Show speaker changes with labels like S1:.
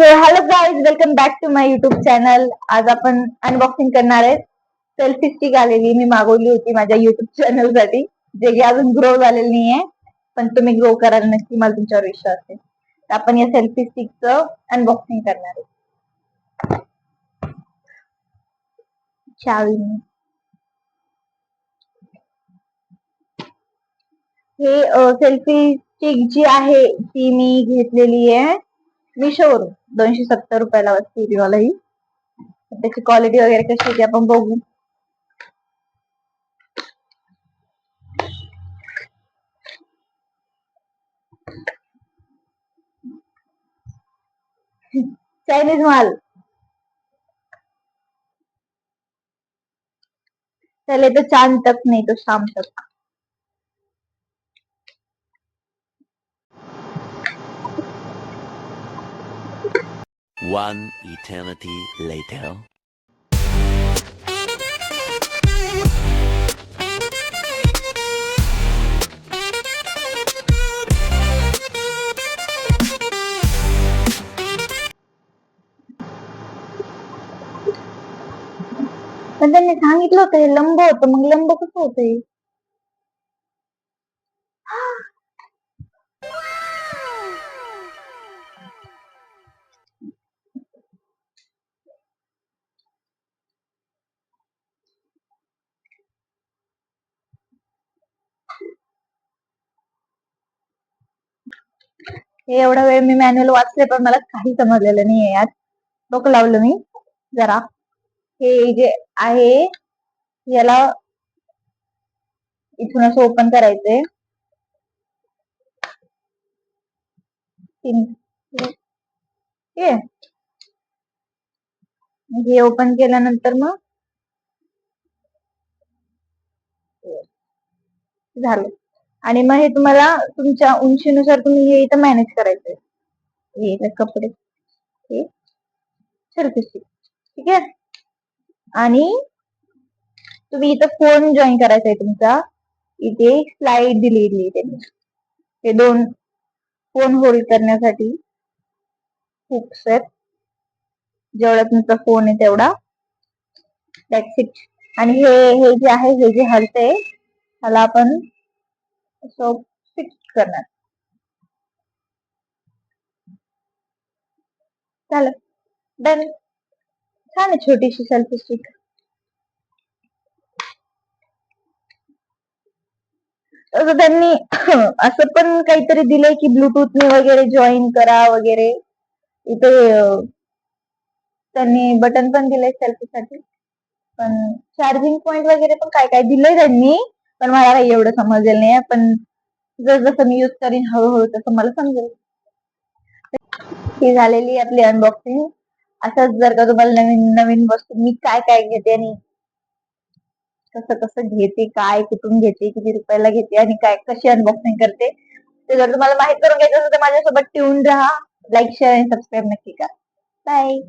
S1: So hello guys, welcome back to my YouTube channel. आज आपण unboxing करणार आहे. सेल्फी स्टिक आलेली मी मागवली होती माझ्या युट्यूब चॅनल साठी, जे की अजून ग्रो झालेलं नाहीये, पण तुम्ही ग्रो कराल नक्की, मला तुमच्यावर विश्वास आहे. तर आपण या सेल्फी स्टिकचं अनबॉक्सिंग करणार आहे. चावी हे सेल्फी स्टिक जी आहे ती मी घेतलेली आहे मिशोवरून. 270 रुपयाला वस्तू होती मला ही. त्याची क्वालिटी वगैरे कशी होती आपण बघू. चायनीज माल. चले तो चांद तक नहीं तो शाम तक.
S2: One eternity later.
S1: पण त्यांनी सांगितलं होतं हे लंब होतं, मग लंब कसं होतंय? हे एवढा वेळ मी मॅन्युअल वाचले पण मला काही समजलेलं नाहीये यात. डोकं लावलं मी जरा. हे जे आहे याला इथून असं ओपन करायचंय. हे ओपन केल्यानंतर मग झालं. आणि मग हे तुम्हाला तुमच्या उंचीनुसार तुम्ही हे इथं मॅनेज करायचंय. हे कपडे, हे सेल्फी स्टिक, ठीक आहे. आणि तुम्ही इथं फोन जॉईन करायचा आहे तुमचा. इथे स्लाइड दिलेली आहे त्यांनी. हे दोन फोन होल्ड करण्यासाठी हुक्स आहेत. जेवढा तुमचा फोन आहे तेवढा. That's it. आणि हे हे जे आहे, हे जे हलतंय त्याला आपण असं फिक्स करणार. झालं, डन. छान आहे छोटीशी सेल्फी स्टिक. असं त्यांनी असं पण काहीतरी दिलंय की ब्लूटूथने वगैरे जॉईन करा वगैरे. इथे त्यांनी बटन पण दिलंय सेल्फीसाठी, पण चार्जिंग पॉइंट वगैरे पण काय काय दिलंय त्यांनी, पण मला काही एवढं समजलेलं नाही. पण जसं मी युज करीन हळूहळू तसं मला समजेल. ही झालेली आपली अनबॉक्सिंग. असंच जर का तुम्हाला नवीन नवीन वस्तू मी काय काय घेते आणि कसं कसं घेते, काय कुठून घेते, किती रुपयाला घेते आणि काय कशी अनबॉक्सिंग करते, ते जर तुम्हाला माहित करून घ्यायचं असेल तर माझ्यासोबत ट्यून राहा. लाईक, शेअर आणि सबस्क्राईब नक्की करा. बाय.